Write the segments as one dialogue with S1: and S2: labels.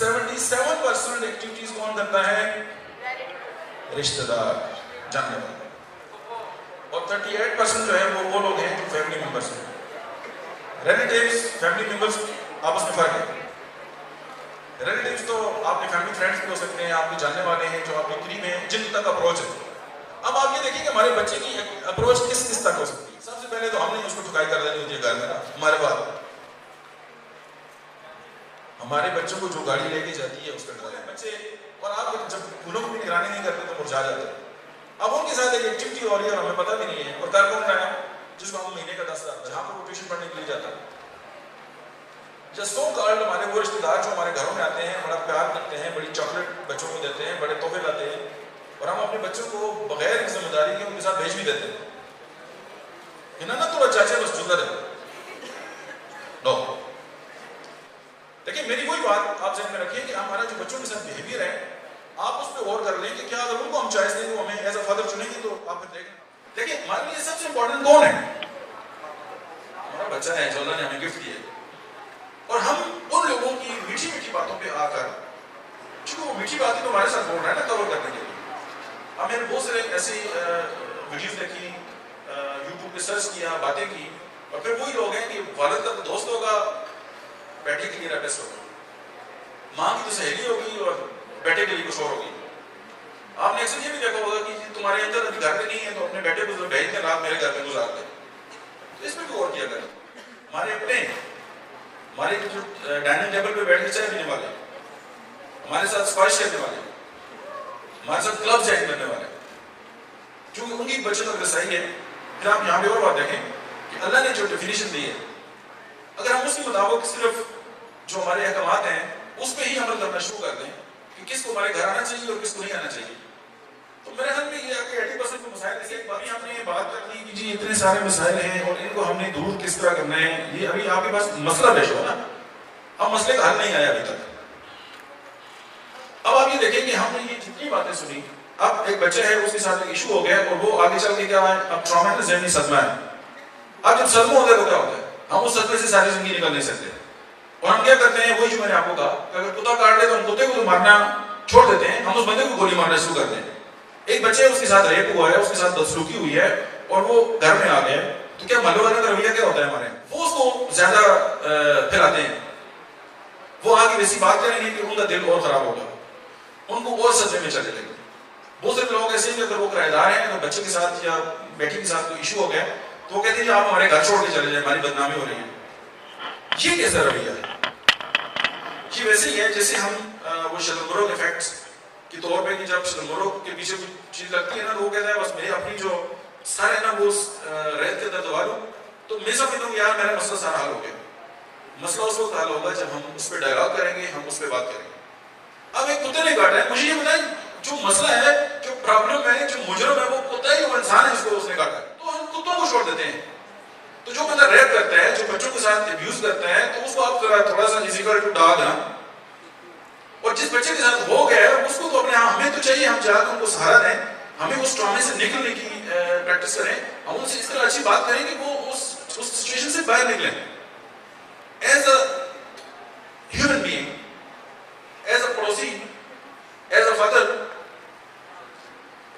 S1: 77% activities کون کرتا ہے؟ رشتہ دار، جاننے والے. اور 38% جو ہے وہ لوگ ہیں جو فیملی ممبرس ہیں. ریلیٹیوز، فیملی ممبرس آپس میں فرق ہے. ریلیٹیوز تو آپ کے فیملی فرینڈس بھی ہو سکتے ہیں، آپ کے جاننے والے ہیں جو آپ کے قریب ہیں، جن تک اپروچ ہے. اب آپ یہ دیکھیں کہ ہمارے بچے کی اپروچ کس تک ہو سکتی ہے. سب سے پہلے تو ہم نے اس کو ٹھکائی کر دینی ہوتی ہے گھر میں نا. ہمارے بعد ہمارے بچوں کو جو گاڑی لے کے جاتی ہے اس کا ڈرائیور بچے، اور آپ جب پھولوں کی نگرانی نہیں کرتے تو مرجھا جاتے ہیں. اب ان کے ساتھ ایک ایکٹیویٹی ہو رہی ہے اور ہمیں پتہ بھی نہیں ہے، اور کر کون رہا ہے جس کو ہم مہینے کا 10,000 جہاں پر وہ ٹیوشن پڑھنے کے لیے جاتا ہے. جسٹوں کارڈ ہمارے وہ رشتے دار جو ہمارے گھروں میں آتے ہیں، بڑا پیار کرتے ہیں، بڑی چاکلیٹ بچوں کو دیتے ہیں، بڑے تحفے لاتے ہیں، اور ہم اپنے بچوں کو بغیر ذمہ داری کے ان کے ساتھ بھیج بھی دیتے ہیں کہ نہ تو چاچے بس جدر ہے. نو، دیکھیں میری وہی بات آپ ذہن میں رکھیں کہ ہمارا جو بچوں کے ساتھ بیہیویئر ہے، آپ اس پہ غور کر لیں کہ کیا اگر ان کو ہم چوائس دیں تو ہمیں ایز اے فادر چنیں گے تو آپ پھر دیکھیں. دیکھیں ہمارے لیے سب سے امپورٹنٹ کون ہے؟ ہمارا بچہ ہے جو اللہ نے ہمیں گفٹ کیا ہے. اور ہم ان لوگوں کی میٹھی میٹھی باتوں پہ آ کر، چونکہ وہ میٹھی باتیں تو ہمارے ساتھ بول رہا ہے نا کور کرنے کے لیے. اب میں نے بہت سارے ایسی ویڈیوز دیکھی، یوٹیوب پہ سرچ کیا، باتیں کی، اور پھر وہی لوگ ہیں کہ والد کا تو دوست ہوگا، بیٹے کے لیے ریپسٹ ہوگا، ماں کی تو سہیلی ہوگی اور بیٹے کے لیے کچھ اور ہوگی. آپ نے اکثر یہ بھی دیکھا ہوگا کہ تمہارے اندر ابھی گھر پہ نہیں ہے تو اپنے بیٹے کو بھیج دیں رات میرے گھر پہ گزار دیں. تو اس پہ بھی غور کیا کریں. ہمارے اپنے ہمارے جو ڈائننگ ٹیبل پہ بیٹھ کے چائے پینے والے، ہمارے ساتھ سفارش کرنے والے، ہمارے ساتھ کلب جوائن کرنے والے، چونکہ ان کی بچت اور رسائی ہے. پھر آپ یہاں پہ اور بات دیکھیں کہ اللہ نے جو ڈیفینیشن دی ہے، اگر ہم اس کے مطابق صرف جو ہمارے احکامات ہیں اس پہ ہی عمل کرنا شروع کر دیں کہ کس کو ہمارے گھر آنا چاہیے اور کس کو نہیں آنا چاہیے، تو میرے خیال میں یہ ہے کہ 80% مسائل ایسے. ابھی ہم نے بات کر لی کہ جی اتنے سارے مسائل ہیں اور ان کو ہم نے دور کس طرح کرنا ہے. یہ ابھی آپ کے پاس مسئلہ پیش ہوا نا، اب مسئلے کا حل نہیں آیا ابھی تک. اب آپ یہ دیکھیں کہ ہم نے یہ جتنی باتیں سنی، اب ایک بچہ ہے اس کے ساتھ ایک ایشو ہو گیا اور وہ آگے چل کے کیا ہے، اب ٹراما ہے، ذہنی صدمہ ہے. اب جب صدمہ ہوتا ہے تو کیا ہوتا ہے، ہم اس صدمے سے ساری زندگی نکل نہیں سکتے. اور ہم کیا کرتے ہیں، وہی جو میں نے آپ کو کہا کہ اگر کتا کاٹ لے تو ہم کتے کو تو مارنا چھوڑ دیتے ہیں، ہم اس بندے کو گولی مارنا شروع کرتے ہیں. ایک بچے اس کے ساتھ ریپ ہوا ہے، اس کے ساتھ بدسلوکی ہوئی ہے اور وہ گھر میں آ گیا ہے، تو کیا محلے والوں کا رویہ کیا ہوتا ہے ہمارے، وہ اس کو زیادہ پھیلاتے ہیں. وہ آگے ویسی بات کریں گے کہ ان کا دل اور خراب ہوگا، ان کو اور صدمے میں چلے جائیں گے. بہت سے لوگ ایسے ہیں کہ اگر وہ کرایہ دار ہیں تو بچے کے ساتھ یا بیٹی کے ساتھ کوئی ایشو ہو گیا تو وہ کہتے ہیں کہ آپ ہمارے گھر چھوڑ کے چلے جائیں، ہماری بدنامی ہو رہی ہے. یہ کیسا رویہ ہے؟ یہ ویسے ہی ہے جیسے ہم وہ شلمبرو افیکٹ کے طور پہ کہ جب شلمبرو کے پیچھے کوئی چیز لگتی ہے نا تو وہ کہتا ہے بس میری اپنی جو سارے نا وہ ریت کے اندر دبا لوں تو میں سمجھتا ہوں یار میرا مسئلہ سارا حل ہو گیا. مسئلہ اس وقت حل ہوگا جب ہم اس پہ ڈائلاگ کریں گے، ہم اس پہ بات کریں گے. اب ایک کتے نے کاٹا ہے، مجھے یہ بتائیں جو مسئلہ ہے، جو پرابلم ہے، جو مجرم ہے وہ کتا ہی، وہ انسان ہے جس کو اس نے کاٹا ہے، تو ہم کتوں کو چھوڑ دیتے ہیں. تو جو بندہ ریپ کرتا ہے، جو بچوں کے ساتھ ابیوز کرتا ہے، تو اس کو آپ تھوڑا سا اسی کا ڈاگ نا، اور جس بچے کے ساتھ ہو گیا ہے اس کو تو اپنے ہمیں تو چاہیے ہم جا کے ان کو سہارا دیں، ہمیں اس ٹرامے سے نکلنے کی پریکٹس کریں، ہم ان سے اس طرح اچھی بات کریں کہ وہ اس سچویشن سے باہر نکلیں. As a human being, as a پڑوسی، as a father,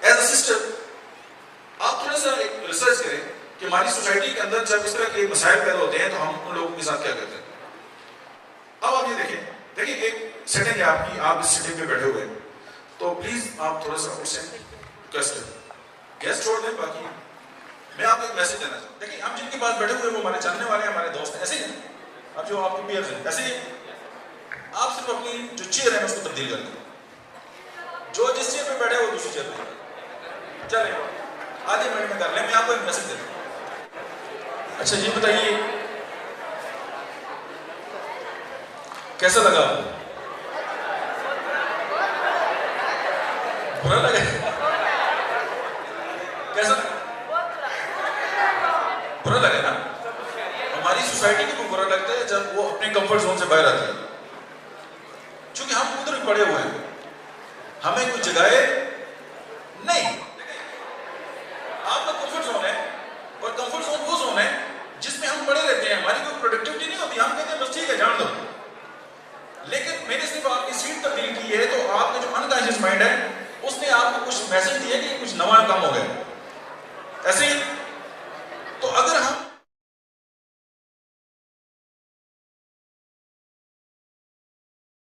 S1: as a sister, آپ تھوڑا سا ایک ریسرچ کریں کہ ہماری سوسائٹی کے اندر جب اس طرح کے مسائل پیدا ہوتے ہیں تو ہم ان لوگوں کے ساتھ کیا کرتے ہیں. اب آپ یہ دیکھیں ایک سیٹنگ ہے آپ کی، آپ اس سیٹنگ پہ بیٹھے ہوئے ہیں تو پلیز آپ تھوڑا سا اس سے ریکویسٹ کریں، گیس چھوڑ دیں. باقی میں آپ کو ایک میسج دینا چاہتا ہوں. دیکھیں ہم جن کے پاس بیٹھے ہوئے ہیں وہ ہمارے جاننے والے ہیں، ہمارے دوست ہیں، ایسے ہی ہیں. اب جو آپ کے پیئرز ہیں ایسے ہی آپ صرف اپنی جو چیئر ہے اس کو تبدیل کر دیں. جو جس چیئر پہ بیٹھے وہ دوسری چیئر پہ چلیں، آدھے منٹ میں کر لیں. میں آپ کو ایک میسج دیتا ہوں. اچھا جی بتائیے کیسا لگا آپ کو؟ برا لگا؟ کیسا برا لگا نا؟ ہماری سوسائٹی کو برا لگتا ہے جب وہ اپنے کمفرٹ زون سے باہر آتی ہے، چونکہ ہم ادھر پڑے ہوئے ہیں، ہمیں کوئی جگائے نہیں. آپ کا کمفرٹ زون ہے، اور کمفرٹ زون وہ زون ہے جس میں ہم پڑے رہتے ہیں، ہماری کوئی پروڈکٹیوٹی نہیں ہوتی. ہم کہتے ہیں بس ٹھیک ہے جان دو. لیکن میں نے صرف آپ کی آپ کو کچھ میسج دیا کہ کچھ نواں کام ہو گیا. ایسے ہی